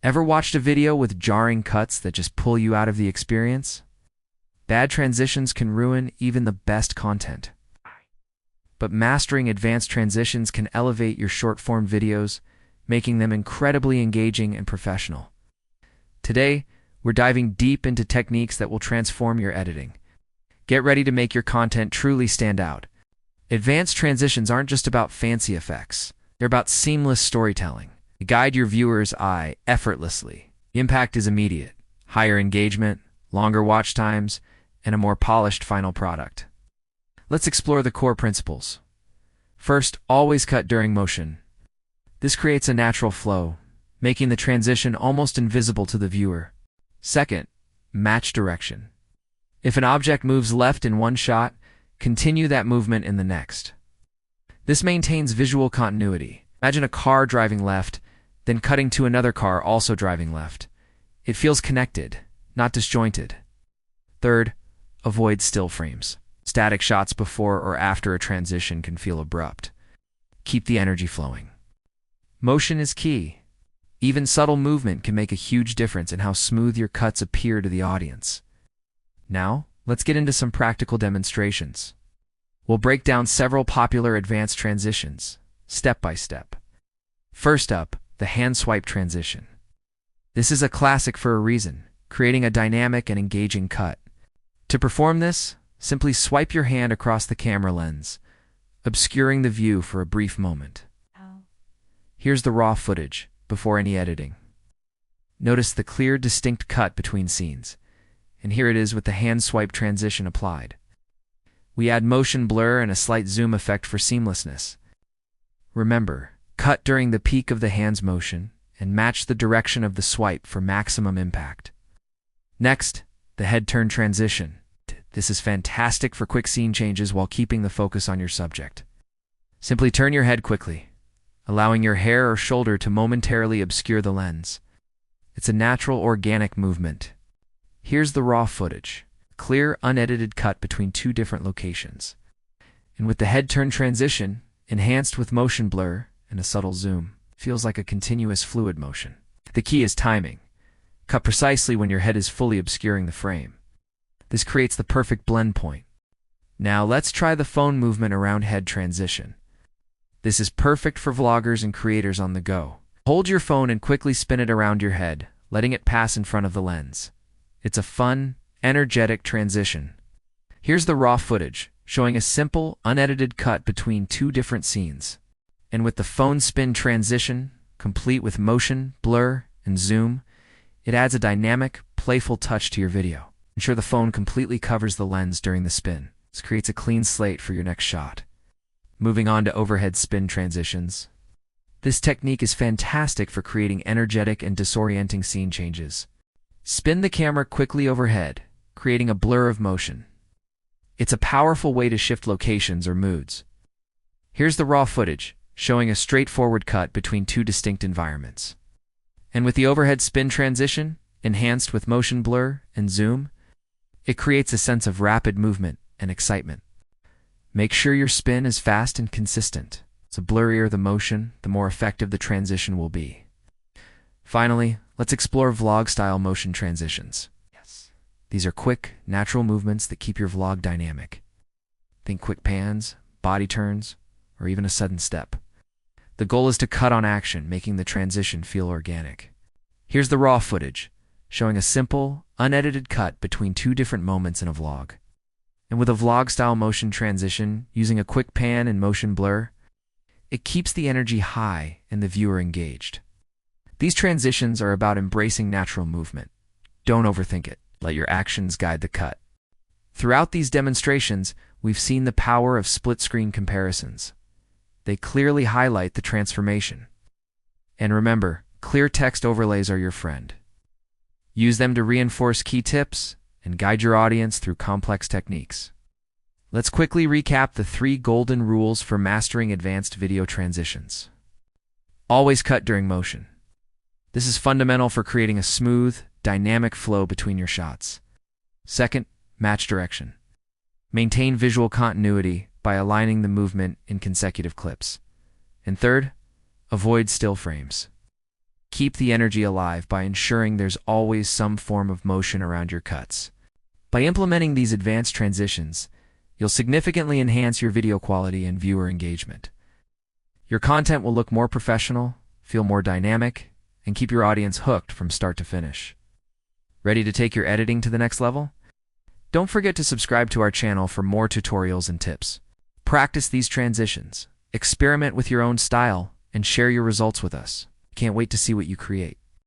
Ever watched a video with jarring cuts that just pull you out of the experience? Bad transitions can ruin even the best content. But mastering advanced transitions can elevate your short-form videos, making them incredibly engaging and professional. Today, we're diving deep into techniques that will transform your editing. Get ready to make your content truly stand out. Advanced transitions aren't just about fancy effects. They're about seamless storytelling. They guide your viewer's eye effortlessly. The impact is immediate. Higher engagement, longer watch times, and a more polished final product. Let's explore the core principles. First, always cut during motion. This creates a natural flow, making the transition almost invisible to the viewer. Second, match direction. If an object moves left in one shot, continue that movement in the next. This maintains visual continuity. Imagine a car driving left, then cutting to another car also driving left. It feels connected, not disjointed. Third, avoid still frames. Static shots before or after a transition can feel abrupt. Keep the energy flowing. Motion is key. Even subtle movement can make a huge difference in how smooth your cuts appear to the audience. Now, let's get into some practical demonstrations. We'll break down several popular advanced transitions, step by step. First up, the hand swipe transition. This is a classic for a reason, creating a dynamic and engaging cut. To perform this, simply swipe your hand across the camera lens, obscuring the view for a brief moment. Here's the raw footage, before any editing. Notice the clear, distinct cut between scenes, and here it is with the hand swipe transition applied. We add motion blur and a slight zoom effect for seamlessness. Remember, cut during the peak of the hand's motion, and match the direction of the swipe for maximum impact. Next, the head turn transition. This is fantastic for quick scene changes while keeping the focus on your subject. Simply turn your head quickly, allowing your hair or shoulder to momentarily obscure the lens. It's a natural, organic movement. Here's the raw footage, clear, unedited cut between two different locations. And with the head turn transition, enhanced with motion blur and a subtle zoom, feels like a continuous fluid motion. The key is timing. Cut precisely when your head is fully obscuring the frame. This creates the perfect blend point. Now let's try the phone movement around head transition. This is perfect for vloggers and creators on the go. Hold your phone and quickly spin it around your head, letting it pass in front of the lens. It's a fun, energetic transition. Here's the raw footage, showing a simple, unedited cut between two different scenes. And with the phone spin transition, complete with motion, blur, and zoom, it adds a dynamic, playful touch to your video. Ensure the phone completely covers the lens during the spin. This creates a clean slate for your next shot. Moving on to overhead spin transitions. This technique is fantastic for creating energetic and disorienting scene changes. Spin the camera quickly overhead, creating a blur of motion. It's a powerful way to shift locations or moods. Here's the raw footage, showing a straightforward cut between two distinct environments. And with the overhead spin transition, enhanced with motion blur and zoom, it creates a sense of rapid movement and excitement. Make sure your spin is fast and consistent. The blurrier the motion, the more effective the transition will be. Finally, let's explore vlog-style motion transitions. These are quick, natural movements that keep your vlog dynamic. Think quick pans, body turns, or even a sudden step. The goal is to cut on action, making the transition feel organic. Here's the raw footage, showing a simple, unedited cut between two different moments in a vlog. And with a vlog-style motion transition, using a quick pan and motion blur, it keeps the energy high and the viewer engaged. These transitions are about embracing natural movement. Don't overthink it. Let your actions guide the cut. Throughout these demonstrations, we've seen the power of split-screen comparisons. They clearly highlight the transformation. And remember, clear text overlays are your friend. Use them to reinforce key tips and guide your audience through complex techniques. Let's quickly recap the 3 golden rules for mastering advanced video transitions. Always cut during motion. This is fundamental for creating a smooth, dynamic flow between your shots. Second, match direction. Maintain visual continuity by aligning the movement in consecutive clips. And third, avoid still frames. Keep the energy alive by ensuring there's always some form of motion around your cuts. By implementing these advanced transitions, you'll significantly enhance your video quality and viewer engagement. Your content will look more professional, feel more dynamic, and keep your audience hooked from start to finish. Ready to take your editing to the next level? Don't forget to subscribe to our channel for more tutorials and tips. Practice these transitions, experiment with your own style, and share your results with us. Can't wait to see what you create.